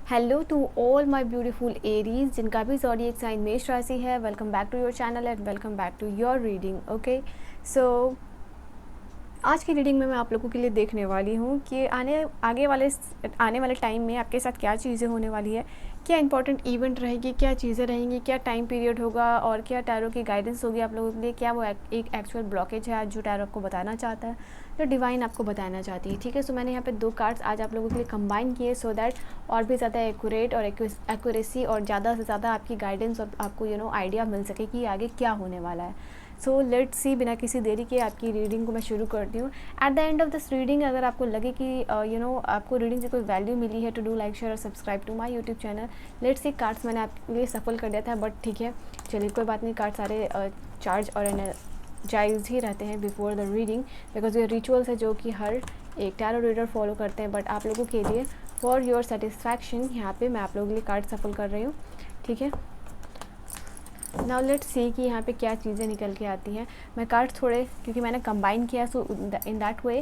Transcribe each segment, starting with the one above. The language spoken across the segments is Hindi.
Hello to all my beautiful Aries जिनका भी ज़ोडिएक साइन मेष राशि है। Welcome back to your channel and welcome back to your reading. Okay, so आज की रीडिंग में मैं आप लोगों के लिए देखने वाली हूँ कि आने वाले टाइम में आपके साथ क्या चीज़ें होने वाली है, क्या इंपॉर्टेंट इवेंट रहेगी, क्या चीज़ें रहेंगी, क्या टाइम पीरियड होगा और क्या टैरो की गाइडेंस होगी आप लोगों के लिए। क्या वो एक एक्चुअल ब्लॉकेज है आज जो टैरो आपको बताना चाहता है, जो डिवाइन आपको बताना चाहती है। ठीक है, सो मैंने यहाँ पे 2 कार्ड्स आज आप लोगों के लिए कंबाइन किए सो दैट और भी ज़्यादा एक्यूरेट और एक्यूरेसी और ज़्यादा से ज़्यादा आपकी गाइडेंस और आपको आइडिया मिल सके कि आगे क्या होने वाला है। सो लेट्स सी, बिना किसी देरी के आपकी रीडिंग को मैं शुरू करती हूँ। At the end of this reading अगर आपको लगे कि आपको रीडिंग से कोई वैल्यू मिली है, टू डू लाइक शेयर और subscribe to my YouTube channel. Let's see, cards मैंने आपके लिए सफल कर दिया था बट ठीक है, चलिए कोई बात नहीं। कार्ड सारे चार्ज और एनर्जाइज ही रहते हैं बिफोर द रीडिंग, बिकॉज ये रिचुअल्स है जो कि हर एक टैरो रीडर फॉलो करते हैं। बट आप लोगों के लिए फॉर योर सेटिस्फैक्शन यहाँ पे मैं आप लोगों के लिए कार्ड सफल कर रही हूँ। ठीक है, नाउ लेट्स सी कि यहाँ पे क्या चीज़ें निकल के आती हैं। मैं कार्ड्स थोड़े क्योंकि मैंने कंबाइन किया सो इन दैट वे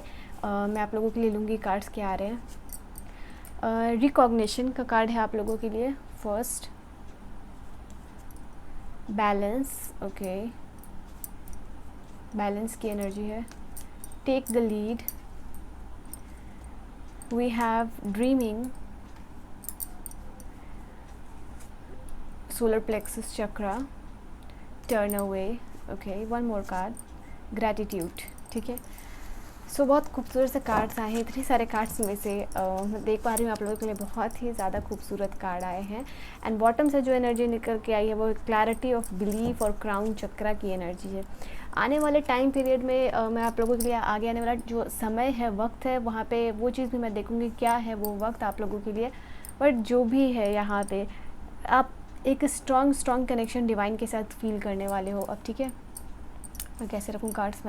मैं आप लोगों के लिए लूँगी कार्ड्स क्या आ रहे हैं। रिकॉग्निशन का कार्ड है आप लोगों के लिए। फर्स्ट बैलेंस, ओके, बैलेंस की एनर्जी है। Take the lead, we have dreaming, solar plexus chakra, turn away, okay, one more card, gratitude. ठीक है, सो बहुत खूबसूरत से कार्ड्स आए हैं। इतने सारे कार्ड्स में से मैं देख पा रही हूँ आप लोगों के लिए बहुत ही ज़्यादा खूबसूरत कार्ड आए हैं। एंड बॉटम से जो एनर्जी निकल के आई है वो क्लैरिटी ऑफ बिलीफ और क्राउन चक्रा की एनर्जी है। आने वाले टाइम पीरियड में मैं आप लोगों के लिए आगे आने वाला जो समय है, वक्त है, वहाँ पे वो चीज़ भी मैं देखूँगी क्या है वो वक्त आप लोगों के लिए। बट जो भी है यहाँ पे आप एक स्ट्रॉन्ग कनेक्शन डिवाइन के साथ फील करने वाले हो अब। ठीक है, मैं कैसे रखूँ कार्ड्स,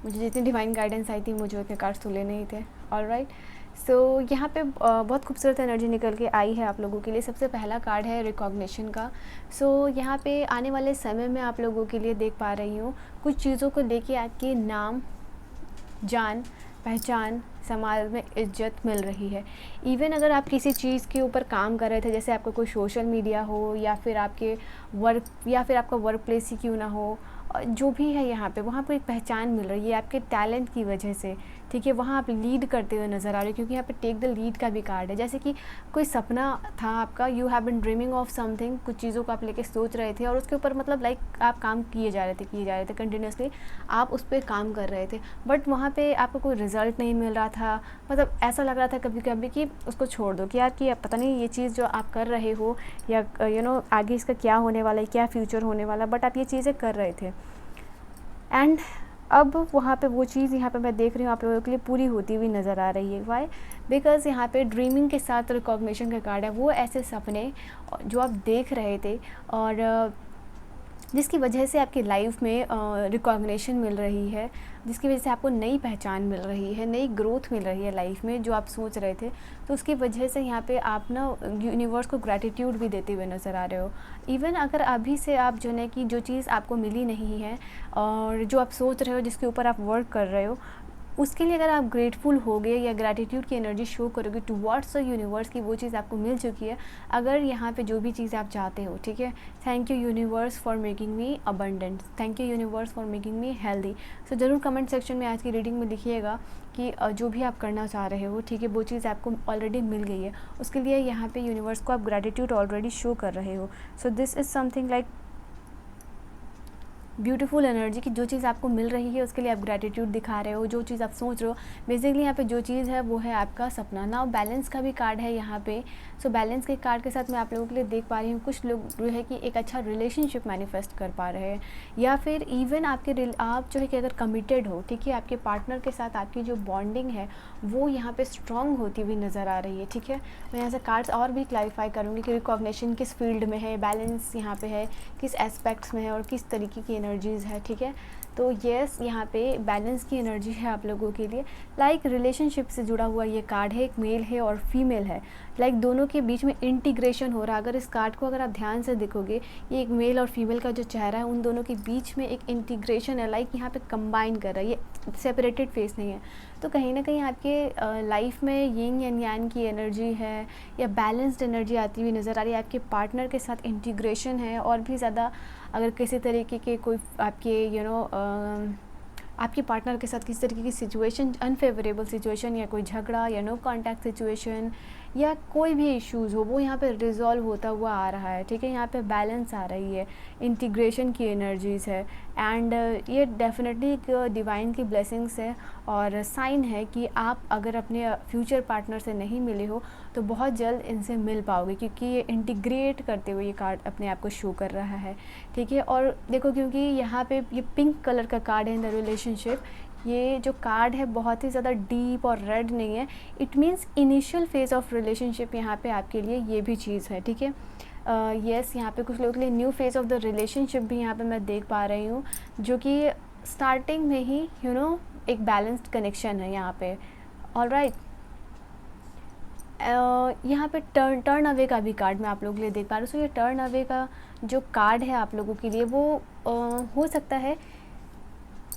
मुझे जितनी डिवाइन गाइडेंस आई थी मुझे उतने कार्ड्स तो लेने ही थे। ऑलराइट, सो यहाँ पे बहुत खूबसूरत एनर्जी निकल के आई है आप लोगों के लिए। सबसे पहला कार्ड है रिकॉग्निशन का। सो यहाँ पे आने वाले समय में आप लोगों के लिए देख पा रही हूँ कुछ चीज़ों को लेके आपके नाम, जान पहचान, समाज में इज्जत मिल रही है। इवन अगर आप किसी चीज़ के ऊपर काम कर रहे थे, जैसे आपका कोई सोशल मीडिया हो या फिर आपके वर्क या फिर आपका वर्क प्लेस ही क्यों ना हो, जो भी है यहाँ पे वहाँ पर एक पहचान मिल रही है आपके टैलेंट की वजह से। ठीक है, वहाँ आप लीड करते हुए नज़र आ रहे हो क्योंकि यहाँ पे टेक द लीड का भी कार्ड है। जैसे कि कोई सपना था आपका, you have been dreaming of something, कुछ चीज़ों को आप लेके सोच रहे थे और उसके ऊपर मतलब लाइक आप काम किए जा रहे थे कंटिन्यूसली, आप उस पर काम कर रहे थे बट वहाँ पे आपको कोई रिज़ल्ट नहीं मिल रहा था। मतलब ऐसा लग रहा था कभी कभी कि उसको छोड़ दो, कि यार कि पता नहीं ये चीज़ जो आप कर रहे हो या आगे इसका क्या होने वाला है, क्या फ्यूचर होने वाला, बट आप ये चीज़ें कर रहे थे। एंड अब वहाँ पे वो चीज़ यहाँ पे मैं देख रही हूँ आप लोगों के लिए पूरी होती हुई नज़र आ रही है। वाई? बिकॉज़ यहाँ पे ड्रीमिंग के साथ रिकॉग्निशन का कार्ड है। वो ऐसे सपने जो आप देख रहे थे और जिसकी वजह से आपकी लाइफ में रिकॉग्निशन मिल रही है, जिसकी वजह से आपको नई पहचान मिल रही है, नई ग्रोथ मिल रही है लाइफ में जो आप सोच रहे थे, तो उसकी वजह से यहाँ पे आप ना यूनिवर्स को ग्रैटिट्यूड भी देते हुए नज़र आ रहे हो। इवन अगर अभी से आप जो है कि जो चीज़ आपको मिली नहीं है और जो आप सोच रहे हो, जिसके ऊपर आप वर्क कर रहे हो, उसके लिए अगर आप ग्रेटफुल होगे या ग्रैटिट्यूड की एनर्जी शो करोगे टुवर्ड्स द यूनिवर्स की वो चीज़ आपको मिल चुकी है। अगर यहाँ पे जो भी चीज़ आप चाहते हो, ठीक है, thank you universe for making me abundant, thank you universe for making me healthy. So ज़रूर कमेंट सेक्शन में आज की रीडिंग में लिखिएगा कि जो भी आप करना चाह रहे हो, ठीक है, वो चीज़ आपको ऑलरेडी मिल गई है। उसके लिए यहाँ पे यूनिवर्स को आप ग्रैटिट्यूड ऑलरेडी शो कर रहे हो। सो this is something like beautiful energy की जो चीज़ आपको मिल रही है उसके लिए आप ग्रैटिट्यूड दिखा रहे हो, जो चीज़ आप सोच रहे हो। बेसिकली यहाँ पे जो चीज़ है वो है आपका सपना। नाउ बैलेंस का भी कार्ड है यहाँ पे। सो बैलेंस के कार्ड के साथ मैं आप लोगों के लिए देख पा रही हूँ कुछ लोग जो है कि एक अच्छा रिलेशनशिप मैनिफेस्ट कर पा रहे हैं, या फिर इवन आप जो है कि अगर कमिटेड हो, ठीक है, आपके पार्टनर के साथ आपकी जो बॉन्डिंग है वो यहाँ पे स्ट्रॉन्ग होती हुई नज़र आ रही है। ठीक है, मैं यहाँ से कार्ड्स और भी क्लैरिफाई करूँगी कि रिकॉग्निशन किस फील्ड में है, बैलेंस यहाँ पे है किस एस्पेक्ट्स में है और किस तरीके की एनर्जीज़ है। ठीक है, तो येस, यहाँ पे बैलेंस की एनर्जी है आप लोगों के लिए। लाइक रिलेशनशिप से जुड़ा हुआ ये कार्ड है, एक मेल है और फीमेल है। लाइक दोनों के बीच में इंटीग्रेशन हो रहा है। अगर इस कार्ड को अगर आप ध्यान से देखोगे, ये एक मेल और फीमेल का जो चेहरा है, उन दोनों के बीच में एक इंटीग्रेशन है। लाइक यहाँ पे कंबाइन कर रहा है, ये सेपरेटेड फेस नहीं है। तो कहीं ना कहीं आपके लाइफ में यिंग एंड यांग की एनर्जी है या बैलेंस्ड एनर्जी आती हुई नज़र आ रही है। आपके पार्टनर के साथ इंटीग्रेशन है, और भी ज़्यादा अगर किसी तरीके के कोई आपके आपके पार्टनर के साथ किसी तरीके की सिचुएशन, अनफेवरेबल सिचुएशन या कोई झगड़ा या नो कांटेक्ट सिचुएशन या कोई भी इश्यूज़ हो, वो यहाँ पे रिजॉल्व होता हुआ आ रहा है। ठीक है, यहाँ पे बैलेंस आ रही है, इंटीग्रेशन की एनर्जीज़ है। एंड ये डेफिनेटली एक डिवाइन की ब्लेसिंग्स है और साइन है कि आप अगर अपने फ्यूचर पार्टनर से नहीं मिले हो तो बहुत जल्द इनसे मिल पाओगे, क्योंकि ये इंटीग्रेट करते हुए ये कार्ड अपने आप को शो कर रहा है। ठीक है, और देखो क्योंकि यहाँ पे ये पिंक कलर का कार्ड है इन द रिलेशनशिप, ये जो कार्ड है बहुत ही ज़्यादा डीप और रेड नहीं है। It means initial phase of relationship यहाँ पे आपके लिए ये भी चीज़ है। ठीक है, येस, यहाँ पे कुछ लोगों के लिए new phase of the relationship भी यहाँ पे मैं देख पा रही हूँ, जो कि स्टार्टिंग में ही एक बैलेंस्ड कनेक्शन है यहाँ पे। ऑलराइट, यहाँ पे टर्न अवे का भी कार्ड मैं आप लोगों के लिए देख पा रही हूँ। सो ये टर्न अवे का जो कार्ड है आप लोगों के लिए, वो हो सकता है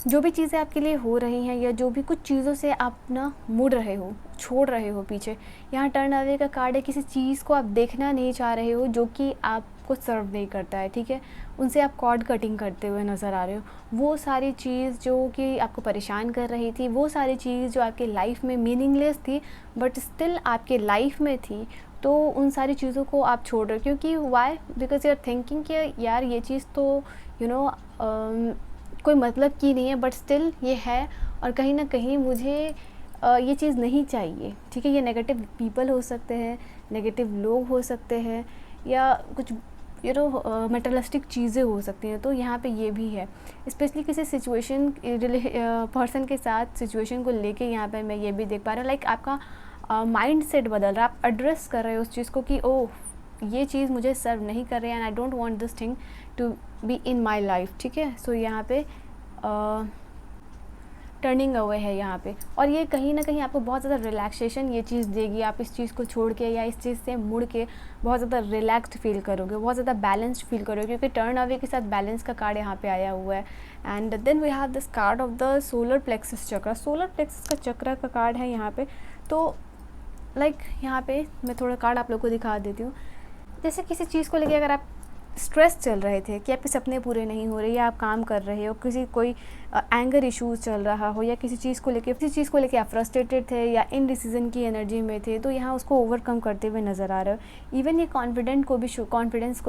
जो भी चीज़ें आपके लिए हो रही हैं या जो भी कुछ चीज़ों से आप ना मुड़ रहे हो, छोड़ रहे हो पीछे, यहाँ टर्न अवे का कार्ड है। किसी चीज़ को आप देखना नहीं चाह रहे हो जो कि आपको सर्व नहीं करता है। ठीक है, उनसे आप कॉर्ड कटिंग करते हुए नज़र आ रहे हो। वो सारी चीज़ जो कि आपको परेशान कर रही थी, वो सारी चीज़ जो आपके लाइफ में मीनिंगलेस थी बट स्टिल आपके लाइफ में थी, तो उन सारी चीज़ों को आप छोड़ रहे हो। क्योंकि why, because you are thinking कि यार ये चीज़ तो कोई मतलब की नहीं है, बट स्टिल ये है और कहीं ना कहीं मुझे ये चीज़ नहीं चाहिए। ठीक है, ये नेगेटिव पीपल हो सकते हैं, नेगेटिव लोग हो सकते हैं, या कुछ मटेरियलिस्टिक चीज़ें हो सकती हैं। तो यहाँ पे ये भी है, स्पेशली किसी सिचुएशन पर्सन के साथ सिचुएशन को लेके यहाँ पे मैं ये भी देख पा रहा हूँ। लाइक आपका माइंड सेट बदल रहा है, आप एड्रेस कर रहे हो उस चीज़ को कि ओह, ये चीज़ मुझे सर्व नहीं कर रही है and I don't want this thing to be in my life. ठीक है, सो यहाँ पे टर्निंग अवे है यहाँ पे, और ये कहीं ना कहीं आपको बहुत ज़्यादा रिलैक्सेशन ये चीज़ देगी। आप इस चीज़ को छोड़ के या इस चीज़ से मुड़ के बहुत ज़्यादा रिलैक्स्ड फील करोगे, बहुत ज़्यादा बैलेंस्ड फील करोगे, क्योंकि टर्न अवे के साथ बैलेंस का कार्ड यहाँ पे आया हुआ है। And then we have this card of the solar plexus chakra. Solar plexus का चक्र का कार्ड है यहाँ पे। तो यहाँ पे मैं थोड़ा कार्ड आप लोग को दिखा देती हूँ। जैसे किसी चीज़ को लेके अगर आप स्ट्रेस चल रहे थे कि आपके सपने पूरे नहीं हो रहे, या आप काम कर रहे हो, कोई एंगर इश्यूज़ चल रहा हो, या किसी चीज़ को लेके आप फ्रस्ट्रेटेड थे या इनडिसीजन की एनर्जी में थे, तो यहाँ उसको ओवरकम करते हुए नज़र आ रहे हो। इवन ये कॉन्फिडेंस को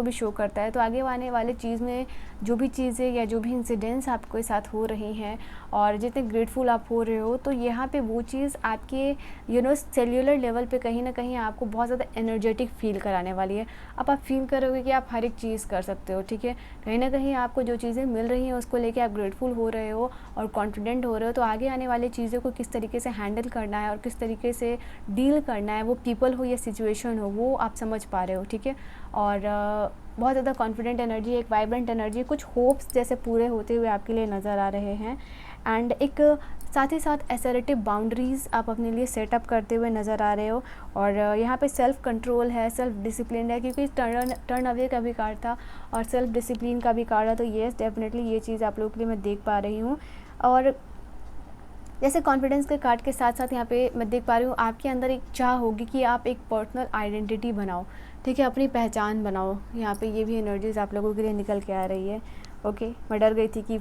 भी शो करता है। तो आगे आने वाले चीज़ में जो भी चीज़ें या जो भी इंसिडेंट्स आपके साथ हो रही हैं और जितने ग्रेटफुल आप हो रहे हो, तो यहाँ पे वो चीज़ आपके सेल्यूलर लेवल पे कहीं ना कहीं आपको बहुत ज़्यादा एनर्जेटिक फील कराने वाली है। अब आप फील करोगे कि आप हर एक चीज़ कर सकते हो। ठीक है, कहीं ना कहीं आपको जो चीज़ें मिल रही हैं उसको लेके आप ग्रेटफुल हो रहे हो और कॉन्फिडेंट हो रहे हो। तो आगे आने वाली चीज़ों को किस तरीके से हैंडल करना है और किस तरीके से डील करना है, वो पीपल हो या सिचुएशन हो, वो आप समझ पा रहे हो। ठीक है, और बहुत ज़्यादा कॉन्फिडेंट एनर्जी, एक वाइब्रेंट एनर्जी, कुछ होप्स जैसे पूरे होते हुए आपके लिए नज़र आ रहे हैं। एंड एक साथ ही साथ असर्टिव बाउंड्रीज़ आप अपने लिए सेटअप करते हुए नज़र आ रहे हो। और यहाँ पे सेल्फ़ कंट्रोल है, सेल्फ़ डिसिप्लिन है, क्योंकि टर्न अवे का भी कार्ड था और सेल्फ़ डिसिप्लिन का भी कार्ड है। तो येस, डेफिनेटली ये चीज़ आप लोगों के लिए मैं देख पा रही हूँ। और जैसे कॉन्फिडेंस के कार्ड के साथ साथ यहाँ पे मैं देख पा रही हूँ आपके अंदर एक चाह होगी कि आप एक पर्सनल आइडेंटिटी बनाओ। ठीक है, अपनी पहचान बनाओ। यहाँ पे ये भी एनर्जीज़ आप लोगों के लिए निकल के आ रही है। ओके, मैं डर गई थी कि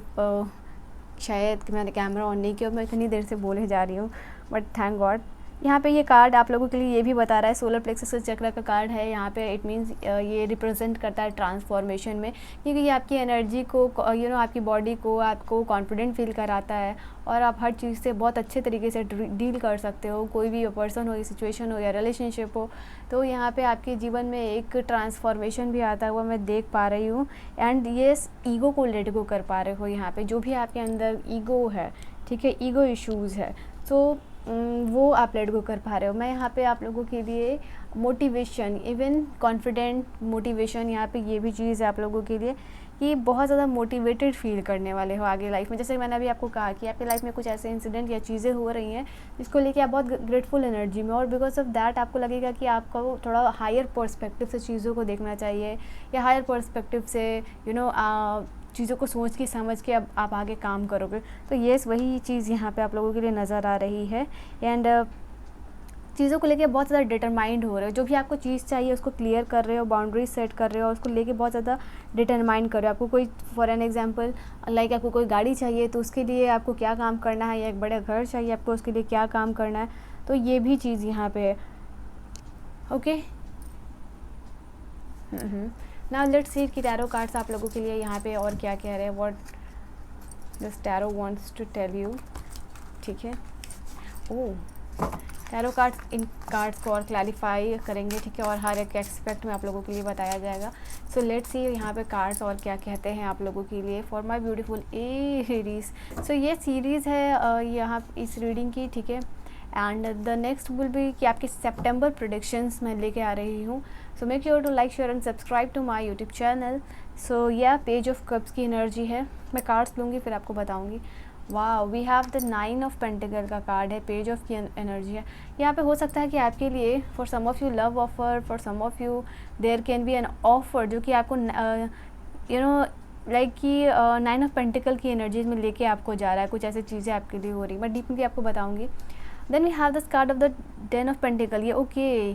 शायद मैंने कैमरा ऑन नहीं किया, मैं इतनी देर से बोले जा रही हूँ, बट थैंक गॉड। यहाँ पे ये कार्ड आप लोगों के लिए ये भी बता रहा है, सोलर प्लेक्सस चक्र का कार्ड है यहाँ पे। इट मीन्स ये रिप्रेजेंट करता है ट्रांसफॉर्मेशन में, क्योंकि ये आपकी एनर्जी को आपकी बॉडी को आपको कॉन्फिडेंट फील कराता है और आप हर चीज़ से बहुत अच्छे तरीके से डील कर सकते हो। कोई भी पर्सन हो या सिचुएशन हो या रिलेशनशिप हो, तो यहाँ पे आपके जीवन में एक ट्रांसफॉर्मेशन भी आता हुआ मैं देख पा रही हूँ। एंड ये ईगो को लेट गो कर पा रहे हो यहाँ पे, जो भी आपके अंदर ईगो है, ठीक है, ईगो इश्यूज़ है, तो वो आप लेट गो कर पा रहे हो। मैं यहाँ पे आप लोगों के लिए मोटिवेशन, इवन कॉन्फिडेंट मोटिवेशन, यहाँ पे ये भी चीज़ है आप लोगों के लिए कि बहुत ज़्यादा मोटिवेटेड फील करने वाले हो आगे लाइफ में। जैसे मैंने अभी आपको कहा कि आपकी लाइफ में कुछ ऐसे इंसिडेंट या चीज़ें हो रही हैं जिसको लेके आप बहुत ग्रेटफुल एनर्जी में, और बिकॉज ऑफ दैट आपको लगेगा कि आपको थोड़ा हायर पर्सपेक्टिव से चीज़ों को देखना चाहिए, या हायर पर्सपेक्टिव से चीज़ों को सोच के समझ के अब आप आगे काम करोगे। तो येस, वही चीज़ यहाँ पे आप लोगों के लिए नज़र आ रही है। एंड चीज़ों को लेके बहुत ज़्यादा डिटरमाइंड हो रहे हो, जो भी आपको चीज़ चाहिए उसको क्लियर कर रहे हो, बाउंड्रीज सेट कर रहे हो, उसको लेके बहुत ज़्यादा डिटरमाइंड कर रहे हो। आपको कोई फॉर एन एग्जांपल लाइक आपको कोई गाड़ी चाहिए तो उसके लिए आपको क्या काम करना है, या एक बड़ा घर चाहिए आपको उसके लिए क्या काम करना है, तो ये भी चीज़ यहाँ पे है। ओके, नाउ लेट्स सी कि टैरो कार्ड्स आप लोगों के लिए यहाँ पे और क्या कह रहे हैं, what this tarot wants to tell you. ठीक है, oh, tarot cards in cards को और क्लैरिफाई करेंगे, ठीक है, और हर एक एस्पेक्ट में आप लोगों के लिए बताया जाएगा। सो लेट्स सी यहाँ पे कार्ड्स और क्या कहते हैं आप लोगों के लिए for my beautiful Aries. So ये सीरीज़ है यहाँ इस रीडिंग की, ठीक है। And the next will be कि आपके सितंबर प्रेडिक्शंस मैं लेके आ रही हूँ। So make sure to like, share and subscribe to my YouTube channel. So यह पेज ऑफ कप्स की एनर्जी है, मैं कार्ड्स लूँगी फिर आपको बताऊँगी। वाह, we have the 9 of pentacles का कार्ड है, पेज ऑफ की एनर्जी है। यहाँ पे हो सकता है कि आपके लिए for some of you love offer, for some of you there can be an offer जो कि आपको लाइक कि 9 ऑफ पेंटिकल की एनर्जीज में लेके आपको जा रहा है, कुछ ऐसी चीज़ें आपके लिए हो रही, मैं डीपली आपको बताऊँगी। Then we have this card of the 10 of pentacle. ये ओके,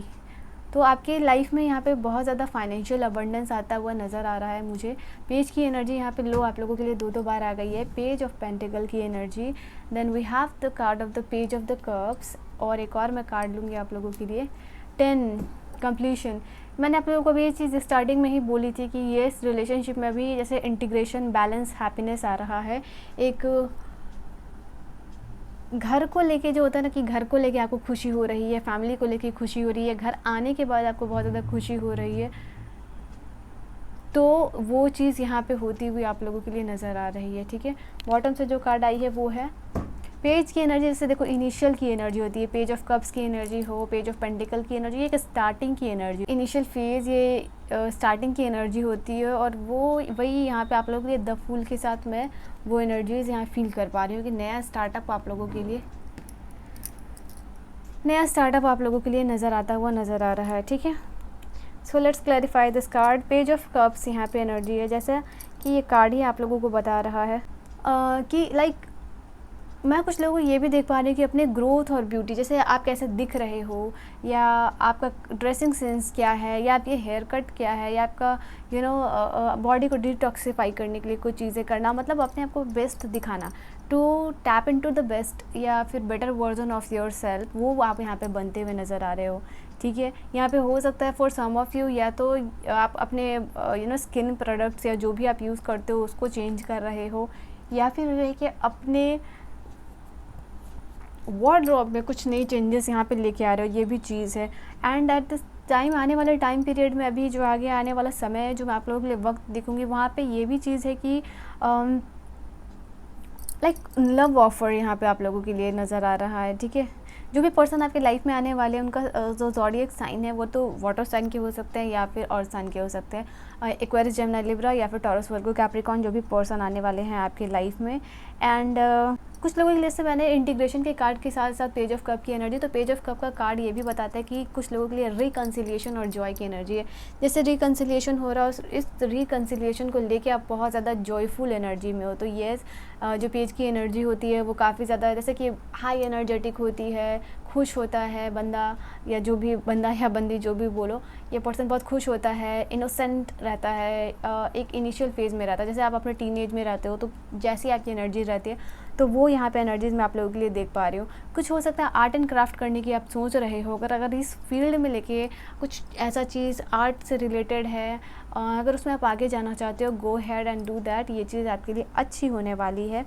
तो आपके लाइफ में यहाँ पे बहुत ज़्यादा फाइनेंशियल अबंडेंस आता हुआ नज़र आ रहा है मुझे। पेज की एनर्जी यहाँ पे लो आप लोगों के लिए दो बार आ गई है, पेज ऑफ पेंटिकल की energy. Then we have the card of the page of the cups, और एक और मैं कार्ड लूँगी आप लोगों के लिए 10 कंप्लीशन। मैंने आप लोगों को भी ये चीज़ स्टार्टिंग में ही बोली थी कि ये इस रिलेशनशिप में भी जैसे इंटीग्रेशन, बैलेंस, हैप्पीनेस आ रहा है। एक घर को लेके जो होता है ना कि घर को लेके आपको खुशी हो रही है, फैमिली को लेके खुशी हो रही है, घर आने के बाद आपको बहुत ज़्यादा खुशी हो रही है, तो वो चीज़ यहाँ पे होती हुई आप लोगों के लिए नज़र आ रही है। ठीक है, बॉटम से जो कार्ड आई है वो है पेज की एनर्जी। जैसे देखो इनिशियल की एनर्जी होती है, पेज ऑफ कप्स की एनर्जी हो, पेज ऑफ पेंटिकल की एनर्जी, ये एक स्टार्टिंग की एनर्जी, इनिशियल फेज, ये स्टार्टिंग की एनर्जी होती है। और वो वही यहाँ पे आप लोगों के लिए द फूल के साथ मैं वो एनर्जीज यहाँ फील कर पा रही हूँ कि नया स्टार्टअप आप लोगों के लिए, नया स्टार्टअप आप लोगों के लिए नज़र आता हुआ नज़र आ रहा है। ठीक है, so let's clarify this card. Page of cups यहाँ पे एनर्जी है, जैसा कि ये कार्ड ही आप लोगों को बता रहा है कि लाइक मैं कुछ लोगों को ये भी देख पा रही हूँ कि अपने ग्रोथ और ब्यूटी, जैसे आप कैसे दिख रहे हो, या आपका ड्रेसिंग सेंस क्या है, या आपकी हेयर कट क्या है, या आपका बॉडी को डिटॉक्सीफाई करने के लिए कुछ चीज़ें करना, मतलब अपने आप को बेस्ट दिखाना, to tap into the best या फिर better version of yourself, वो आप यहाँ पे बनते हुए नज़र आ रहे हो। ठीक है, यहाँ पे हो सकता है फॉर सम ऑफ यू या तो आप अपने स्किन प्रोडक्ट्स या जो भी आप यूज़ करते हो उसको चेंज कर रहे हो, या फिर ये कि अपने वार्डरोब में कुछ नई चेंजेस यहाँ पे लेके आ रहे हो, ये भी चीज़ है। एंड एट दिस टाइम, आने वाले टाइम पीरियड में, अभी जो आगे आने वाला समय है जो मैं आप लोगों के लिए वक्त दिखूँगी, वहाँ पे ये भी चीज़ है कि लाइक लव ऑफर यहाँ पे आप लोगों के लिए नज़र आ रहा है। ठीक है, जो भी पर्सन आपके लाइफ में आने वाले हैं उनका जो ज़ोडिएक साइन है वो तो वाटर साइन के हो सकते हैं या फिर अर्थ साइन के हो सकते हैं, एक्वेरियस, जेमिनी, लिब्रा या फिर टॉरस, वर्गो, कैप्रिकॉर्न, जो भी पर्सन आने वाले हैं आपके लाइफ में। एंड कुछ लोगों के लिए से मैंने इंटीग्रेशन के कार्ड के साथ साथ पेज ऑफ कप की एनर्जी, तो पेज ऑफ कप का कार्ड ये भी बताता है कि कुछ लोगों के लिए रिकन्सिलिएशन और जॉय की एनर्जी है। जैसे रिकन्सिलिएशन हो रहा हो, इस रिकन्सिलिएशन को लेके आप बहुत ज़्यादा जॉयफुल एनर्जी में हो, तो येस जो पेज की एनर्जी होती है वो काफ़ी ज़्यादा जैसे कि हाई एनर्जेटिक होती है, खुश होता है बंदा, या जो भी बंदा या बंदी जो भी बोलो, ये पर्सन बहुत खुश होता है, इनोसेंट रहता है, एक इनिशियल फेज़ में रहता है। जैसे आप अपने टीनेज में रहते हो तो जैसी आपकी एनर्जी रहती है तो वो यहाँ पे एनर्जीज़ मैं आप लोगों के लिए देख पा रही हूँ। कुछ हो सकता है आर्ट एंड क्राफ्ट करने की आप सोच रहे हो, अगर इस फील्ड में लेके कुछ ऐसा चीज़ आर्ट से रिलेटेड है, अगर उसमें आप आगे जाना चाहते हो, गो हैड एंड डू दैट, ये चीज़ आपके लिए अच्छी होने वाली है।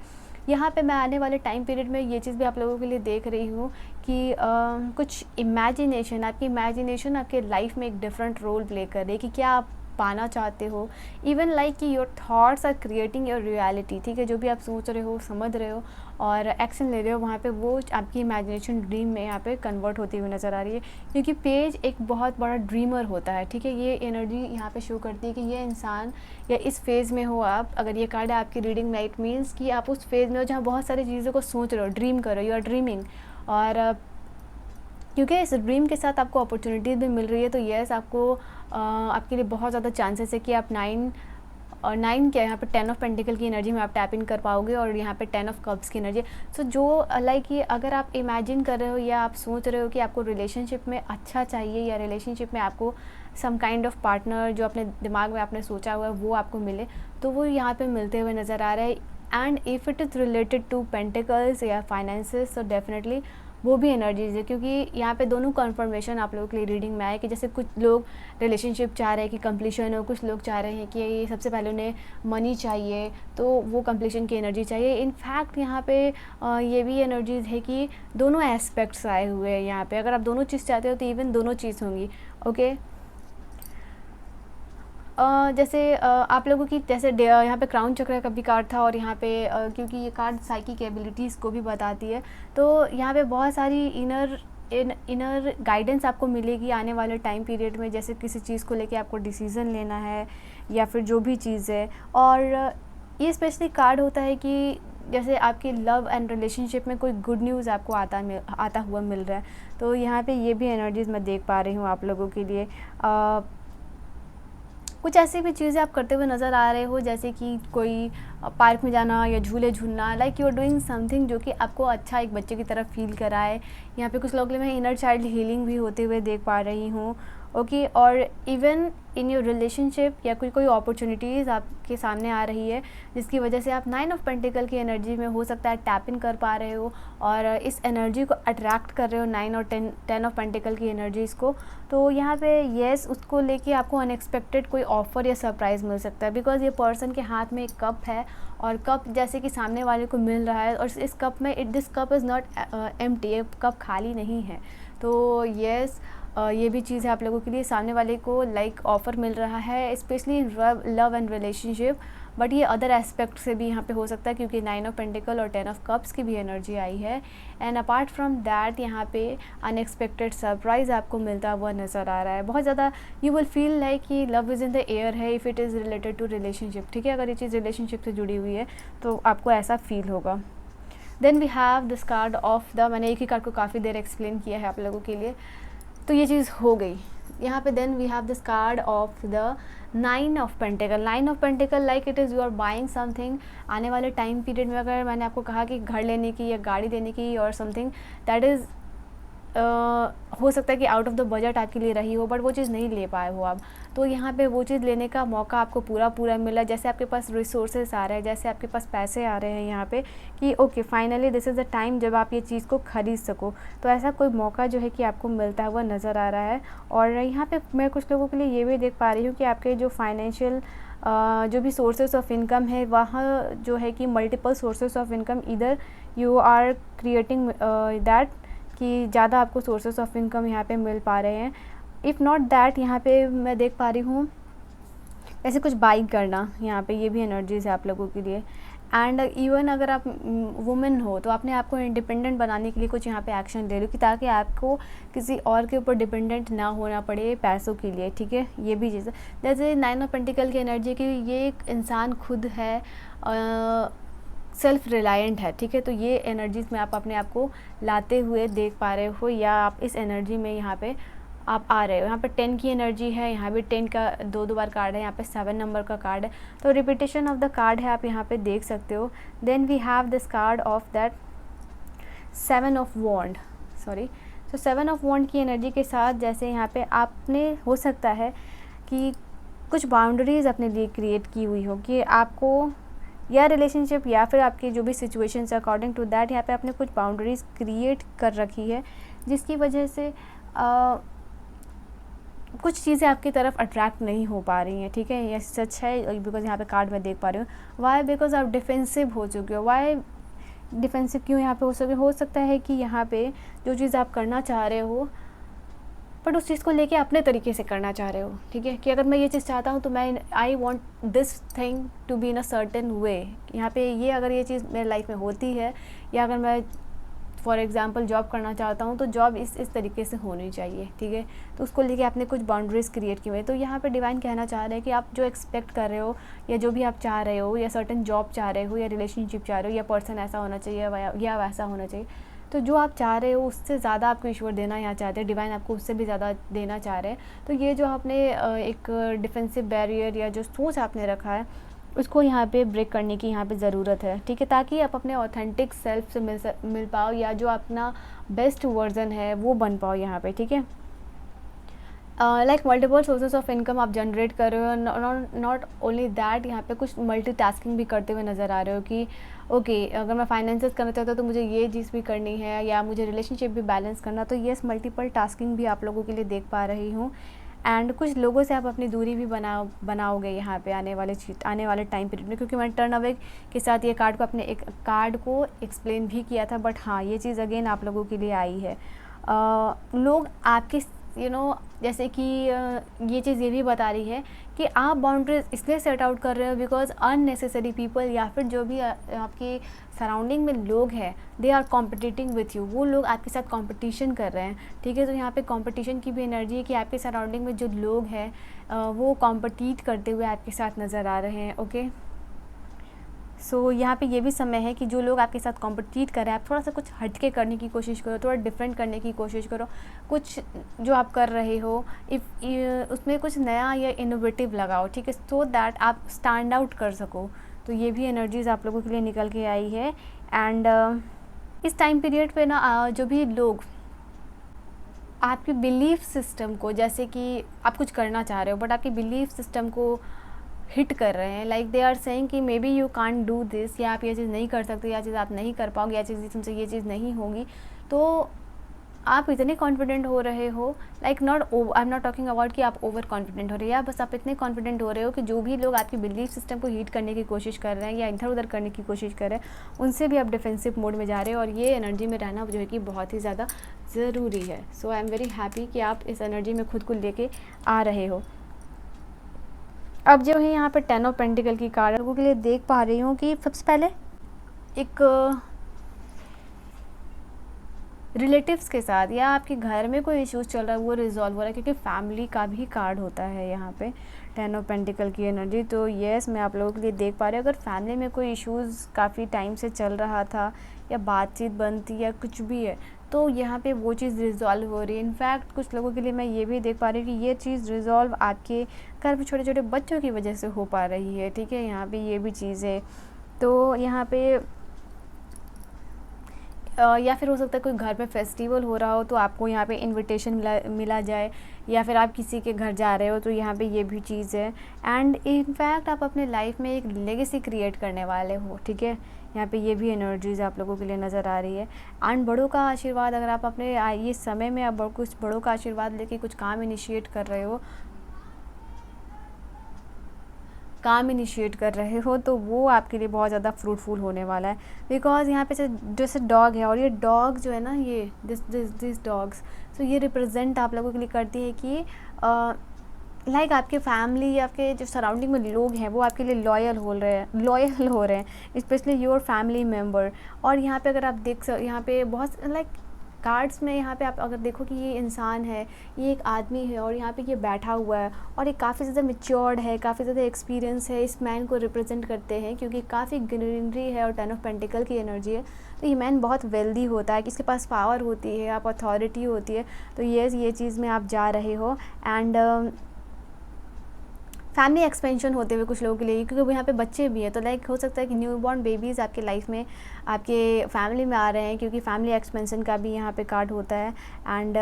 यहाँ पे मैं आने वाले टाइम पीरियड में ये चीज़ भी आप लोगों के लिए देख रही हूँ कि कुछ इमेजिनेशन, आपकी इमेजिनेशन आपके लाइफ में एक डिफरेंट रोल प्ले कर रही है कि क्या आप पाना चाहते हो, इवन लाइक कि your thoughts are creating your reality, ठीक है। जो भी आप सोच रहे हो, समझ रहे हो और एक्शन ले रहे हो, वहाँ पे वो आपकी इमेजिनेशन ड्रीम में यहाँ पे कन्वर्ट होती हुई नज़र आ रही है, क्योंकि पेज एक बहुत बड़ा ड्रीमर होता है, ठीक है। ये एनर्जी यहाँ पे शो करती है कि ये इंसान या इस फेज़ में हो आप, अगर ये कार्ड है आपकी रीडिंग में, इट मीन्स कि आप उस फेज़ में हो जहाँ बहुत सारी चीज़ों को सोच रहे हो, ड्रीम कर रहे हो, यू आर ड्रीमिंग। और क्योंकि इस ड्रीम के साथ आपको अपॉर्चुनिटीज़ भी मिल रही है, तो येस आपको आपके लिए बहुत ज़्यादा चांसेस है कि आप 9 क्या, यहाँ पे 10 ऑफ पेंटिकल की एनर्जी में आप टैप इन कर पाओगे, और यहाँ पे 10 ऑफ कप्स की एनर्जी। सो जो लाइक ये अगर आप इमेजिन कर रहे हो या आप सोच रहे हो कि आपको रिलेशनशिप में अच्छा चाहिए, या रिलेशनशिप में आपको सम काइंड ऑफ पार्टनर जो अपने दिमाग में आपने सोचा हुआ है वो आपको मिले, तो वो यहाँ पे मिलते हुए नज़र आ रहा है। And if it is related to pentacles या फाइनेंसेस, तो डेफिनेटली वो भी एनर्जीज़ है, क्योंकि यहाँ पे दोनों कन्फर्मेशन आप लोगों के लिए रीडिंग में आए कि जैसे कुछ लोग रिलेशनशिप चाह रहे हैं कि कंप्लीशन हो, कुछ लोग चाह रहे हैं कि सबसे पहले उन्हें मनी चाहिए, तो वो कंप्लीशन की एनर्जी चाहिए। इनफैक्ट यहाँ पे ये भी एनर्जीज़ है कि दोनों एस्पेक्ट्स आए हुए हैं यहाँ पे। अगर आप दोनों चीज़ चाहते हो तो इवन दोनों चीज़ होंगी, ओके। जैसे आप लोगों की जैसे यहाँ पे क्राउन चक्र का भी कार्ड था, और यहाँ पे क्योंकि ये कार्ड साइकिक एबिलिटीज़ को भी बताती है, तो यहाँ पे बहुत सारी इनर गाइडेंस आपको मिलेगी आने वाले टाइम पीरियड में, जैसे किसी चीज़ को लेके आपको डिसीज़न लेना है या फिर जो भी चीज़ है। और ये स्पेशली कार्ड होता है कि जैसे आपकी लव एंड रिलेशनशिप में कोई गुड न्यूज़ आपको आता हुआ मिल रहा है, तो यहाँ पे ये भी एनर्जीज़ मैं देख पा रही हूँ आप लोगों के लिए। कुछ ऐसी भी चीज़ें आप करते हुए नज़र आ रहे हो, जैसे कि कोई पार्क में जाना या झूले झूलना, like you are doing something जो कि आपको अच्छा एक बच्चे की तरफ फील कराए। यहाँ पे कुछ लोगों में इनर चाइल्ड हीलिंग भी होते हुए देख पा रही हूँ, ओके। और इवन इन योर रिलेशनशिप या कोई अपॉर्चुनिटीज़ आपके सामने आ रही है, जिसकी वजह से आप 9 ऑफ पेंटिकल की एनर्जी में हो सकता है टैप इन कर पा रहे हो, और इस एनर्जी को अट्रैक्ट कर रहे हो, 9 और 10 ऑफ पेंटिकल की एनर्जीज़ को। तो यहाँ पे येस उसको लेके आपको अनएक्सपेक्टेड कोई ऑफ़र या सरप्राइज़ मिल सकता है, बिकॉज़ ये पर्सन के हाथ में एक कप है, और कप जैसे कि सामने वाले को मिल रहा है, और इस कप में this cup is not empty, ये कप खाली नहीं है। तो येस ये भी चीज़ है आप लोगों के लिए, सामने वाले को लाइक ऑफ़र मिल रहा है, specially in love and relationship. But ये अदर एस्पेक्ट से भी यहाँ पे हो सकता है, क्योंकि 9 ऑफ पेंटिकल और 10 ऑफ कप्स की भी एनर्जी आई है। एंड अपार्ट फ्रॉम दैट यहाँ पे अनएक्सपेक्टेड सरप्राइज़ आपको मिलता हुआ नज़र आ रहा है। बहुत ज़्यादा यू विल फील लाइक कि love is in the air है, if it is related to relationship, ठीक है। अगर ये चीज़ रिलेशनशिप से जुड़ी हुई है तो आपको ऐसा फील होगा। Then we have this card of the, मैंने एक ही कार्ड को काफ़ी देर एक्सप्लेन किया है आप लोगों के लिए, तो ये चीज़ हो गई यहाँ पे। Then we have this card of the 9 of pentacle. 9 of pentacle like it is you are buying something. आने वाले टाइम पीरियड में अगर मैंने आपको कहा कि घर लेने की या गाड़ी लेने की और समथिंग, दैट इज़ हो सकता है कि आउट ऑफ द बजट आपके लिए रही हो, बट वो चीज़ नहीं ले पाए हो आप, तो यहाँ पे वो चीज़ लेने का मौका आपको पूरा मिला। जैसे आपके पास रिसोर्सेज आ रहे हैं, जैसे आपके पास पैसे आ रहे हैं यहाँ पे कि okay finally this is the time जब आप ये चीज़ को ख़रीद सको, तो ऐसा कोई मौका जो है कि आपको मिलता हुआ नज़र आ रहा है। और यहाँ पे मैं कुछ लोगों के लिए ये भी देख पा रही हूँ कि आपके जो फाइनेंशियल जो भी सोर्सेज ऑफ इनकम है, वहाँ जो है कि मल्टीपल सोर्सेज ऑफ इनकम, इधर यू आर क्रिएटिंग दैट कि ज़्यादा आपको सोर्सेज ऑफ इनकम यहाँ पे मिल पा रहे हैं। इफ़ नॉट दैट यहाँ पे मैं देख पा रही हूँ ऐसे कुछ बाइक करना, यहाँ पे ये भी एनर्जीज़ है आप लोगों के लिए। एंड इवन अगर आप वुमेन हो तो अपने आप को इंडिपेंडेंट बनाने के लिए कुछ यहाँ पे एक्शन ले लो, कि ताकि आपको किसी और के ऊपर डिपेंडेंट ना होना पड़े पैसों के लिए, ठीक है। ये भी चीज़ है, जैसे 9 ऑफ पेंटिकल की एनर्जी की, ये एक इंसान खुद है, सेल्फ रिलायंट है, ठीक है। तो ये एनर्जीज़ में आप अपने आप को लाते हुए देख पा रहे हो, या आप इस एनर्जी में यहाँ पे आप आ रहे हो। यहाँ पे 10 की एनर्जी है, यहाँ भी 10 का दो बार कार्ड है, यहाँ पे 7 नंबर का कार्ड है, तो रिपीटेशन ऑफ द कार्ड है, आप यहाँ पे देख सकते हो। Then we have this card of that 7 of wand, sorry. तो 7 ऑफ वॉन्ड की एनर्जी के साथ जैसे यहाँ पे आपने हो सकता है कि कुछ बाउंड्रीज़ अपने लिए क्रिएट की हुई हो, कि आपको या रिलेशनशिप या फिर आपकी जो भी सिचुएशंस अकॉर्डिंग टू दैट यहाँ पे आपने कुछ बाउंड्रीज़ क्रिएट कर रखी है, जिसकी वजह से कुछ चीज़ें आपकी तरफ अट्रैक्ट नहीं हो पा रही हैं, ठीक है। ये सच है, बिकॉज यहाँ पे कार्ड मैं देख पा रही हूँ। वाई? बिकॉज आप डिफेंसिव हो चुके हो। वाई डिफेंसिव क्यों यहाँ पे हो सकता है कि यहाँ पे जो चीज़ आप करना चाह रहे हो बट उस चीज़ को लेके अपने तरीके से करना चाह रहे हो, ठीक है, कि अगर मैं ये चीज़ चाहता हूँ तो मैं I want this thing to be in a certain way, यहाँ पे ये अगर ये चीज़ मेरे लाइफ में होती है, या अगर मैं फॉर एग्जांपल जॉब करना चाहता हूँ तो जॉब इस तरीके से होनी चाहिए, ठीक है, तो उसको लेके आपने कुछ बाउंड्रीज़ क्रिएट की हुई है। तो यहाँ पे डिवाइन कहना चाह रहे हैं कि आप जो एक्सपेक्ट कर रहे हो, या जो भी आप चाह रहे हो, या सर्टेन जॉब चाह रहे हो, या रिलेशनशिप चाह रहे हो, या पर्सन ऐसा होना चाहिए या वैसा होना चाहिए, तो जो आप चाह रहे हो उससे ज़्यादा आपको ईश्वर देना यहाँ चाहते हैं, डिवाइन आपको उससे भी ज़्यादा देना चाह रहे हैं। तो ये जो आपने एक डिफेंसिव बैरियर या जो सोच आपने रखा है उसको यहाँ पे ब्रेक करने की यहाँ पे ज़रूरत है, ठीक है, ताकि आप अपने ऑथेंटिक सेल्फ से मिल पाओ, या जो अपना बेस्ट वर्जन है वो बन पाओ यहाँ पे, ठीक है। Like multiple sources of income आप जनरेट कर रहे हो, नॉट ओनली दैट, यहाँ पे कुछ मल्टीटास्किंग भी करते हुए नज़र आ रहे हो कि ओके अगर मैं फाइनेंसेस करना चाहता हूँ तो मुझे ये चीज़ भी करनी है, या मुझे रिलेशनशिप भी बैलेंस करना, तो येस मल्टीपल टास्किंग भी आप लोगों के लिए देख पा रही हूँ। एंड कुछ लोगों से आप अपनी दूरी भी बनाओगे यहाँ पे आने वाले टाइम पीरियड में, क्योंकि मैंने टर्न अवे के साथ ये कार्ड को एक्सप्लेन भी किया था, बट हाँ ये चीज़ अगेन आप लोगों के लिए आई है। लोग आपके जैसे कि ये चीज़ ये भी बता रही है कि आप बाउंड्रीज इसलिए सेट आउट कर रहे हो बिकॉज अननेसेसरी पीपल, या फिर जो भी आपके सराउंडिंग में लोग हैं they are competing with you, वो लोग आपके साथ कंपटीशन कर रहे हैं, ठीक है। तो यहाँ पे कंपटीशन की भी एनर्जी है कि आपके सराउंडिंग में जो लोग हैं वो कॉम्पिटिट करते हुए आपके साथ नज़र आ रहे हैं, ओके। सो यहाँ पे ये भी समय है कि जो लोग आपके साथ कॉम्पिटिट कर रहे हैं आप थोड़ा सा कुछ हटके करने की कोशिश करो, थोड़ा डिफरेंट करने की कोशिश करो, कुछ जो आप कर रहे हो उसमें कुछ नया या इनोवेटिव लगाओ, ठीक है, सो दैट आप स्टैंड आउट कर सको। तो ये भी एनर्जीज़ आप लोगों के लिए निकल के आई है। एंड इस टाइम पीरियड पे ना जो भी लोग आपके बिलीफ सिस्टम को, जैसे कि आप कुछ करना चाह रहे हो बट आपके बिलीफ सिस्टम को हिट कर रहे हैं, लाइक दे आर सेइंग कि may be you can't do this, या आप ये चीज़ नहीं कर सकते, या चीज़ आप नहीं कर पाओगे, या चीज़ तुमसे ये चीज़ नहीं होगी, तो आप इतने कॉन्फिडेंट हो रहे हो, like I am not talking about कि आप ओवर कॉन्फिडेंट हो रहे हो, या बस आप इतने कॉन्फिडेंट हो रहे हो कि जो भी लोग आपके बिलीफ सिस्टम को हीट करने की कोशिश कर रहे हैं या इधर उधर करने की कोशिश कर रहे हैं उनसे भी आप डिफेंसिव मोड में जा रहे हो, और ये एनर्जी में रहना जो है कि बहुत ही ज़्यादा ज़रूरी है। सो आई एम वेरी हैप्पी कि आप इस एनर्जी में खुद को लेके आ रहे हो। अब जो है यहाँ पे 10 ऑफ पेंटिकल की कार्ड लोगों के लिए देख पा रही हूँ कि सबसे पहले एक रिलेटिव्स के साथ या आपके घर में कोई इश्यूज़ चल रहा है वो रिजॉल्व हो रहा है, क्योंकि फैमिली का भी कार्ड होता है यहाँ पे 10 ऑफ पेंटिकल की एनर्जी। तो येस मैं आप लोगों के लिए देख पा रही हूँ अगर फैमिली में कोई इश्यूज़ काफ़ी टाइम से चल रहा था या बातचीत बंद थी या कुछ भी है तो यहाँ पे वो चीज़ रिजॉल्व हो रही है। इनफैक्ट कुछ लोगों के लिए मैं ये भी देख पा रही हूँ कि ये चीज़ रिजॉल्व आपके घर में छोटे छोटे बच्चों की वजह से हो पा रही है, ठीक है, यहाँ पे ये भी चीज़ है। तो यहाँ पे या फिर हो सकता है कोई घर पे फेस्टिवल हो रहा हो तो आपको यहाँ पे इनविटेशन मिला जाए, या फिर आप किसी के घर जा रहे हो तो यहाँ पे ये भी चीज़ है। एंड इनफैक्ट आप अपने लाइफ में एक लेगेसी क्रिएट करने वाले हो, ठीक है, यहाँ पे ये भी एनर्जीज़ आप लोगों के लिए नज़र आ रही है। एंड बड़ों का आशीर्वाद, अगर आप अपने ये समय में आप कुछ बड़ों का आशीर्वाद लेके कुछ काम इनिशिएट कर रहे हो तो वो आपके लिए बहुत ज़्यादा फ्रूटफुल होने वाला है। बिकॉज यहाँ पे जैसे डॉग है और ये डॉग जो है ना, ये दिस डॉग्स, सो ये रिप्रेजेंट आप लोगों के लिए करती है कि लाइक आपके फैमिली या आपके जो सराउंडिंग में लोग हैं वो आपके लिए लॉयल हो रहे हैं स्पेशली योर फैमिली मेम्बर। और यहाँ पे अगर आप यहाँ पे बहुत लाइक कार्ड्स में यहाँ पे आप अगर देखो कि ये इंसान है, ये एक आदमी है और यहाँ पे ये बैठा हुआ है और ये काफ़ी ज़्यादा मैच्योर्ड है, काफ़ी ज़्यादा एक्सपीरियंस है, इस मैन को रिप्रेजेंट करते हैं क्योंकि काफ़ी ग्रीनरी है और 10 ऑफ पेंटिकल की एनर्जी है। तो ये मैन बहुत वेल्दी होता है कि इसके पास पावर होती है, आप अथॉरिटी होती है। तो ये चीज़ में आप जा रहे हो। एंड फैमिली एक्सपेंशन होते हुए कुछ लोगों के लिए, क्योंकि यहाँ पे बच्चे भी हैं तो लाइक हो सकता है कि न्यू बॉर्न बेबीज़ आपके लाइफ में आपके फैमिली में आ रहे हैं, क्योंकि फैमिली एक्सपेंशन का भी यहाँ पे कार्ड होता है। एंड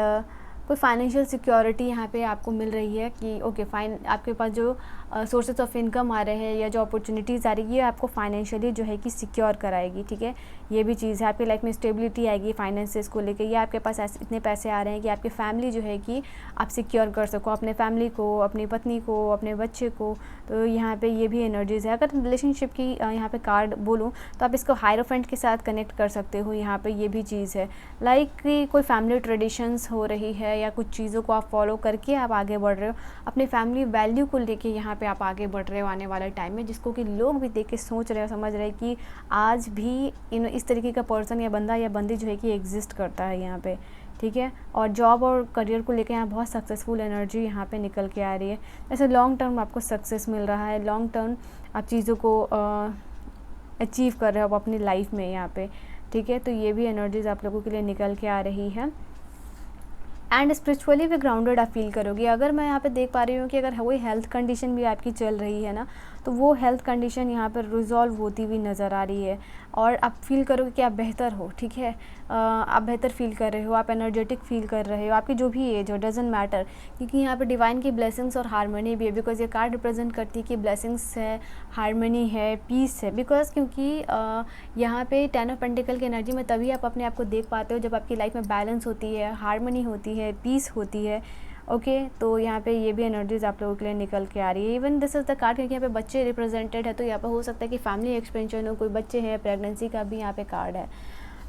कोई फाइनेंशियल सिक्योरिटी यहाँ पे आपको मिल रही है कि ओके फाइन, आपके पास जो सोर्सेज ऑफ इनकम आ रहे हैं या जो अपॉर्चुनिटीज़ आ रही है ये आपको फाइनेंशियली जो है कि सिक्योर कराएगी, ठीक है। ये भी चीज़ है, आपकी लाइफ में स्टेबिलिटी आएगी फाइनेंसेस को लेके, या आपके पास इतने पैसे आ रहे हैं कि आपकी फैमिली जो है कि आप सिक्योर कर सको, अपने फैमिली को, अपनी पत्नी को, अपने बच्चे को। तो यहाँ पे ये भी एनर्जीज़ है। अगर रिलेशनशिप की यहाँ पे कार्ड बोलूँ तो आप इसको हायरोफेंट के साथ कनेक्ट कर सकते हो। यहाँ पे ये भी चीज़ है लाइक कि कोई फैमिली ट्रेडिशंस हो रही है या कुछ चीज़ों को आप फॉलो करके आप आगे बढ़ रहे हो, अपने फैमिली वैल्यू को लेके यहाँ पे आप आगे बढ़ रहे हो आने वाले टाइम में, जिसको कि लोग भी देख के सोच रहे हो, समझ रहे हैं कि आज भी इस तरीके का पर्सन या बंदा या बंदी जो है कि एग्जिस्ट करता है यहाँ पे, ठीक है। और जॉब और करियर को लेके यहाँ बहुत सक्सेसफुल एनर्जी यहाँ पे निकल के आ रही है। जैसे लॉन्ग टर्म आपको सक्सेस मिल रहा है, लॉन्ग टर्म आप चीज़ों को अचीव कर रहे हो अपनी लाइफ में यहाँ पे, ठीक है। तो ये भी एनर्जीज आप लोगों के लिए निकल के आ रही है। एंड स्पिरिचुअली भी ग्राउंडेड आप फील करोगे। अगर मैं यहाँ पे देख पा रही हूँ कि अगर कोई हेल्थ कंडीशन भी आपकी चल रही है ना, तो वो हेल्थ कंडीशन यहाँ पर रिजॉल्व होती हुई नज़र आ रही है और आप फील करोगे कि आप बेहतर हो, ठीक है। आप बेहतर फील कर रहे हो, आप एनर्जेटिक फील कर रहे हो, आपकी जो भी एज हो, डजेंट मैटर, क्योंकि यहाँ पे डिवाइन की ब्लेसिंग्स और हारमोनी भी है। बिकॉज ये कार्ड रिप्रेजेंट करती है कि ब्लेसिंग्स है, हारमोनी है, पीस है। बिकॉज क्योंकि यहाँ पे 10 ऑफ पेंटिकल की एनर्जी में तभी आप अपने आप को देख पाते हो जब आपकी लाइफ में बैलेंस होती है, हारमोनी होती है, पीस होती है, ओके। तो यहाँ पे ये भी एनर्जीज आप लोगों के लिए निकल के आ रही है। Even this is the card, क्योंकि यहाँ पे बच्चे रिप्रेजेंटेड है, तो यहाँ पे हो सकता है कि फैमिली एक्सपेंशन हो, कोई बच्चे हैं, प्रेगनेंसी का भी यहाँ पे कार्ड है।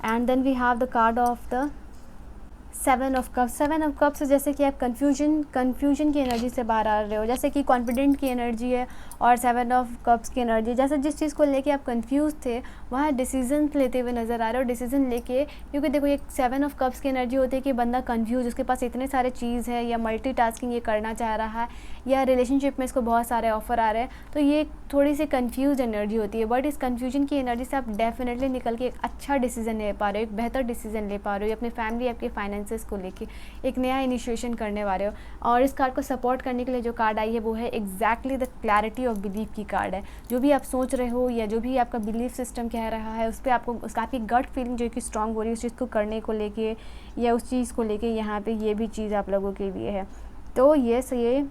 And then we have the card of the 7 of cups. 7 of cups जैसे कि आप कन्फ्यूजन की एनर्जी से बाहर आ रहे हो, जैसे कि कॉन्फिडेंट की एनर्जी है। और 7 ऑफ कप्स की एनर्जी जैसे जिस चीज़ को लेके आप कंफ्यूज थे वहाँ डिसीजन लेते हुए नज़र आ रहे हो, डिसीजन लेके। क्योंकि देखो ये 7 ऑफ कप्स की एनर्जी होती है कि बंदा कंफ्यूज, उसके पास इतने सारे चीज़ है, या मल्टीटास्किंग ये करना चाह रहा है, या रिलेशनशिप में इसको बहुत सारे ऑफर आ रहे हैं, तो ये थोड़ी सी कंफ्यूज एनर्जी होती है। बट इस कंफ्यूजन की एनर्जी से आप डेफिनेटली निकल के एक अच्छा डिसीजन ले पा रहे हो, एक बेहतर डिसीजन ले पा रहे हो, अपनी फैमिली, आपके फाइनेंसेस को लेके एक नया इनिशिएशन करने वाले हो। और इस कार्ड को सपोर्ट करने के लिए जो कार्ड आई है वो है exactly the clarity of belief की कार्ड है। जो भी आप सोच रहे हो या जो भी आपका बिलीफ सिस्टम कह रहा है, उस पर आपको आपकी गट फीलिंग जो कि स्ट्रांग हो रही है उस चीज़ को करने को लेके या उस चीज़ को लेके, यहाँ पे ये भी चीज़ आप लोगों के लिए है। तो ये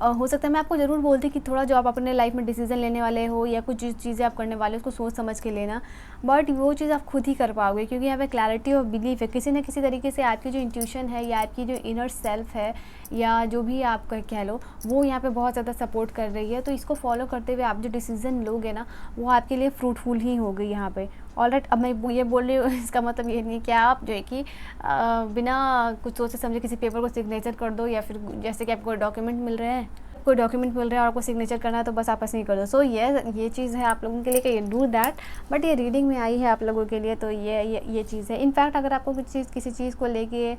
हो सकता है मैं आपको ज़रूर बोलती कि थोड़ा जो आप अपने लाइफ में डिसीजन लेने वाले हो या कुछ चीज़ें आप करने वाले हो उसको सोच समझ के लेना, बट वो चीज़ आप खुद ही कर पाओगे, क्योंकि यहाँ पे क्लैरिटी ऑफ बिलीफ है। किसी न किसी तरीके से आपकी जो इंट्यूशन है या आपकी जो इनर सेल्फ है या जो भी आप कह लो, वो यहाँ पे बहुत ज़्यादा सपोर्ट कर रही है। तो इसको फॉलो करते हुए आप जो डिसीज़न लोगे ना, वो आपके लिए फ्रूटफुल ही होगी यहाँ पे। ऑलराइट, अब मैं ये बोल रही हूँ इसका मतलब ये नहीं है कि आप जो है कि बिना कुछ सोचे समझे किसी पेपर को सिग्नेचर कर दो, या फिर जैसे कि आपको डॉक्यूमेंट मिल रहे हैं और आपको सिग्नेचर करना है तो बस आप ऐसे ही कर दो। सो ये चीज़ है आप लोगों के लिए कि डू दैट, बट ये रीडिंग में आई है आप लोगों के लिए, तो ये चीज़ है। इनफैक्ट अगर आपको किसी चीज़ को लेके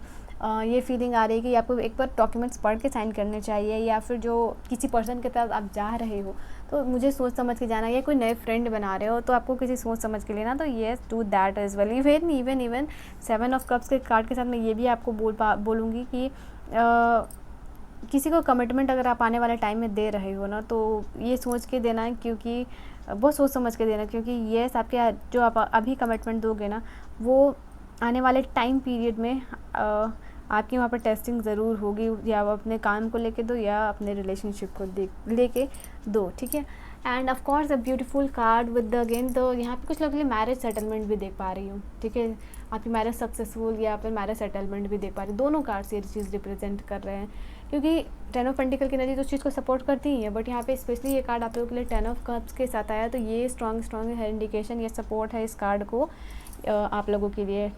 ये फीलिंग आ रही है कि आपको एक बार डॉक्यूमेंट्स पढ़ के साइन करने चाहिए, या फिर जो किसी पर्सन के पास आप जा रहे हो तो मुझे सोच समझ के जाना, या कोई नए फ्रेंड बना रहे हो तो आपको किसी सोच समझ के लेना, तो ये do that as well. Even 7 of cups के कार्ड के साथ मैं ये भी आपको बोलूँगी कि किसी को कमिटमेंट अगर आप आने वाले टाइम में दे रहे हो ना, तो ये सोच के देना, क्योंकि बहुत सोच समझ के देना, क्योंकि ये आपके जो आप अभी कमिटमेंट दोगे ना, वो आने वाले टाइम पीरियड में आपकी वहाँ पर टेस्टिंग ज़रूर होगी, या आप अपने काम को लेके दो या अपने रिलेशनशिप को लेके दो, ठीक है। End of course a beautiful card with the again, तो यहाँ पे कुछ लोगों के लिए मैरिज सेटलमेंट भी देख पा रही हूँ, ठीक है। आपकी मैरिज सक्सेसफुल या फिर मैरिज सेटलमेंट भी देख पा रही हूँ। दोनों कार्ड्स ये चीज़ रिप्रेजेंट कर रहे हैं, क्योंकि 10 ऑफ पेंटिकल की एनर्जी तो उस चीज़ को सपोर्ट करती ही है, बट यहाँ पे स्पेशली ये कार्ड आप लोगों के लिए 10 ऑफ कप्स के साथ आया, तो ये स्ट्रॉन्ग है इंडिकेशन, ये सपोर्ट है इस कार्ड को आप लोगों के लिए।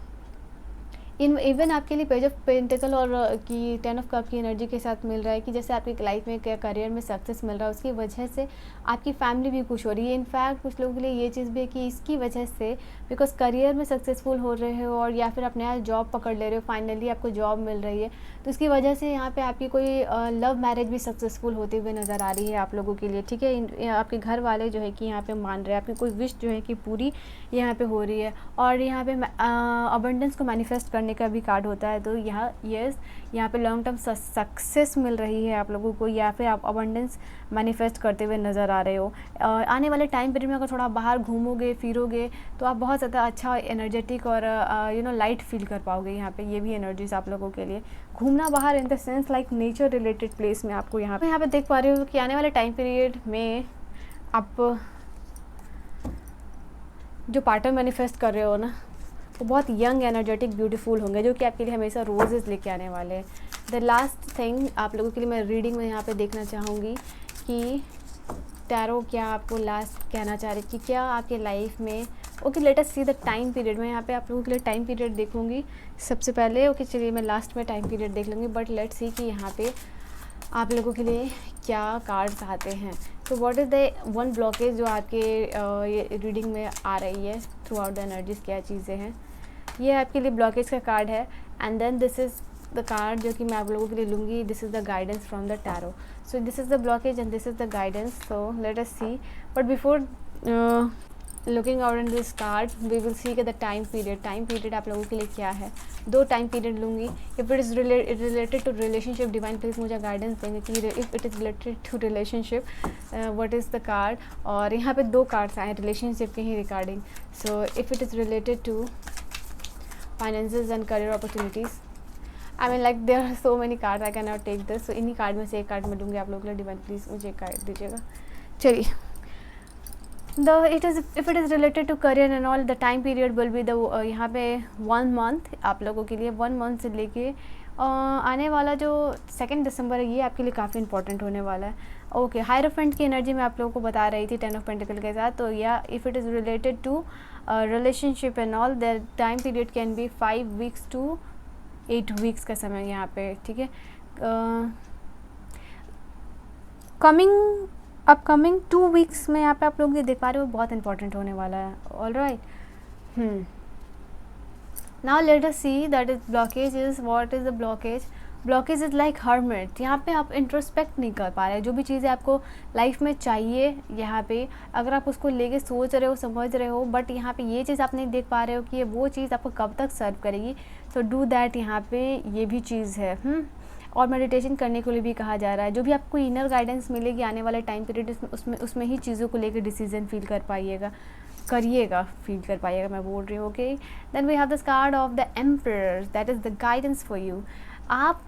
इवन आपके लिए पेज ऑफ पेंटिकल और की 10 ऑफ कप की एनर्जी के साथ मिल रहा है कि जैसे आपकी लाइफ में क्या करियर में सक्सेस मिल रहा है, उसकी वजह से आपकी फैमिली भी खुश हो रही है। इनफैक्ट कुछ लोगों के लिए ये चीज़ भी है कि इसकी वजह से बिकॉज करियर में सक्सेसफुल हो रहे हो और या फिर आप नया जॉब पकड़ ले रहे हो, फाइनली आपको जॉब मिल रही है, तो इसकी वजह से यहाँ पे आपकी कोई लव मैरिज भी सक्सेसफुल होते हुए नज़र आ रही है आप लोगों के लिए, ठीक है। आपके घर वाले जो है कि यहाँ पे मान रहे हैं, आपकी कोई विश जो है कि पूरी यहाँ पे हो रही है। और यहाँ पे अबंडेंस को मैनिफेस्ट करने का भी कार्ड होता है, तो यहाँ पे लॉन्ग टर्म सक्सेस मिल रही है आप लोगों को, या फिर आप अबंडेंस मैनिफेस्ट करते हुए नज़र आ रहे हो। आने वाले टाइम पीरियड में अगर थोड़ा बाहर घूमोगे फिरोगे तो आप बहुत ज़्यादा अच्छा एनर्जेटिक और लाइट फील कर पाओगे। यहाँ पे ये भी एनर्जीज आप लोगों के लिए, घूमना बाहर in the sense like nature related place में आपको यहाँ पे देख पा रहे हो कि आने वाले टाइम पीरियड में आप जो पार्टनर मैनिफेस्ट कर रहे हो ना, वो बहुत यंग एनर्जेटिक ब्यूटीफुल होंगे, जो कि आपके लिए हमेशा रोजेज़ लेके आने वाले हैं। द लास्ट थिंग आप लोगों के लिए मैं रीडिंग में यहाँ पे देखना चाहूँगी कि टैरो क्या आपको लास्ट कहना चाह रही कि क्या आपके लाइफ में okay, late us see the time period. मैं यहाँ पे आप लोगों के लिए टाइम पीरियड देखूँगी सबसे पहले। ओके चलिए मैं लास्ट में टाइम पीरियड देख लूँगी, बट लेट्स सी कि यहाँ पे आप लोगों के लिए क्या कार्ड्स आते हैं। तो what is the one blockage जो आपके ये रीडिंग में आ रही है थ्रू आउट द एनर्जीज, क्या चीज़ें हैं। ये आपके लिए ब्लॉकेज का कार्ड है। And then this is the card जो कि मैं आप लोगों के लिए लूँगी, this is the guidance from the tarot. So this is the blockage and this is the guidance. So let us see, but before looking out in this card we will see कि द टाइम पीरियड आप लोगों के लिए क्या है। 2 टाइम पीरियड लूँगी। If it is related to relationship, divine please मुझे गाइडेंस देंगे कि if it is related to relationship what is the card. और यहाँ पे 2 कार्ड्स आए हैं रिलेशनशिप के ही regarding. So if it is related to finances and career opportunities, I mean like there are so many cards, I can not take this. So इन्हीं कार्ड में से एक कार्ड मैं लूँगी आप लोगों के लिए। डिवाइन प्लीज़ मुझे एक कार्ड दीजिएगा। चलिए, if it is related to career and all, the time period will be the यहाँ पे 1 month आप लोगों के लिए। 1 month से लेके आने वाला जो 2 दिसंबर है, ये आपके लिए काफ़ी इंपॉर्टेंट होने वाला है। ओके, हायरफेंट की एनर्जी मैं आप लोगों को बता रही थी 10 ऑफ पेंटिकल के साथ। तो या if it is related to relationship and all, the time period can be 5 weeks to 8 weeks का समय यहाँ पे, ठीक है। अपकमिंग 2 वीक्स में यहाँ पे आप लोग ये देख पा रहे हो, बहुत इंपॉर्टेंट होने वाला है। All right, now let us see that is blockage is what is the blockage is like hermit. यहाँ पे आप इंट्रोस्पेक्ट नहीं कर पा रहे। जो भी चीज़ें आपको लाइफ में चाहिए, यहाँ पे अगर आप उसको लेके सोच रहे हो, समझ रहे हो, बट यहाँ पे ये चीज़ आप नहीं देख पा रहे हो कि वो चीज़ आपको कब तक सर्व करेगी। तो डू दैट, यहाँ पे ये भी चीज़ है। और मेडिटेशन करने के लिए भी कहा जा रहा है। जो भी आपको इनर गाइडेंस मिलेगी आने वाले टाइम पीरियड, उसमें ही चीज़ों को लेकर डिसीजन फील कर पाइएगा, फील कर पाइएगा, मैं बोल रही हूँ। Okay, then we have this card of the emperor, that is the guidance for you. आप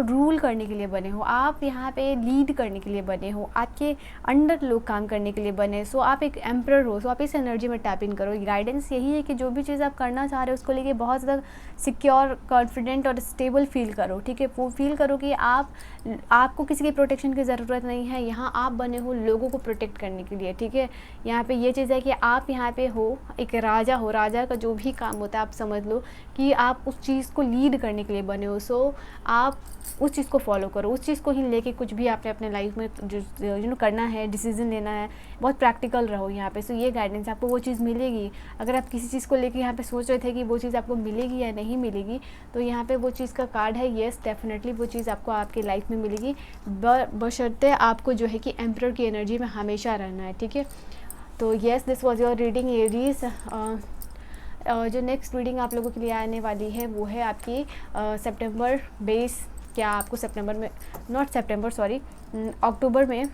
रूल करने के लिए बने हो, आप यहाँ पे लीड करने के लिए बने हो, आपके अंडर लोग काम करने के लिए बने। सो आप एक एम्परर हो। सो आप इस एनर्जी में टैप इन करो। गाइडेंस यही है कि जो भी चीज़ आप करना चाह रहे हो उसको लेके बहुत ज़्यादा सिक्योर, कॉन्फिडेंट और स्टेबल फील करो, ठीक है। वो फील करो कि आपको किसी की प्रोटेक्शन की ज़रूरत नहीं है। यहाँ आप बने हो लोगों को प्रोटेक्ट करने के लिए, ठीक है। यहाँ पे ये चीज़ है कि आप यहाँ पे हो, एक राजा हो। राजा का जो भी काम होता है आप समझ लो कि आप उस चीज़ को लीड करने के लिए बने हो। सो आप उस चीज़ को फॉलो करो, उस चीज़ को ही लेके कुछ भी आपने अपने लाइफ में जो करना है, डिसीजन लेना है, बहुत प्रैक्टिकल रहो यहाँ पे। सो ये गाइडेंस आपको वो चीज़ मिलेगी। अगर आप किसी चीज़ को लेके यहाँ पे सोच रहे थे कि वो चीज़ आपको मिलेगी या नहीं मिलेगी, तो यहाँ पे वो चीज़ का कार्ड है, येस डेफिनेटली वो चीज़ आपको आपके लाइफ में मिलेगी, बशर्ते आपको जो है कि एम्परर की एनर्जी में हमेशा रहना है, ठीक है। तो yes, this was your reading Aries. जो नेक्स्ट रीडिंग आप लोगों के लिए आने वाली है वो है आपकी सितंबर बेस। क्या आपको सितंबर में, नॉट सितंबर सॉरी, अक्टूबर में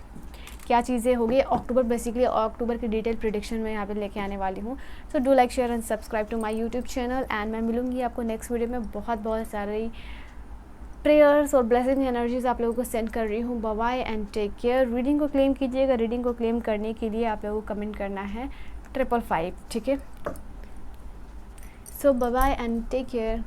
क्या चीज़ें होगी। अक्टूबर बेसिकली अक्टूबर की डिटेल प्रेडिक्शन में यहाँ पे लेके आने वाली हूँ। So do like, share and subscribe to my YouTube channel. And मैं मिलूँगी आपको नेक्स्ट वीडियो में। बहुत सारी प्रेयर्स और ब्लेसिंग एनर्जीज आप लोगों को सेंड कर रही हूँ। Bye and take care. Reading को क्लेम कीजिएगा। रीडिंग को क्लेम करने के लिए आप लोगों को कमेंट करना है 555, ठीक है। So bye bye and take care.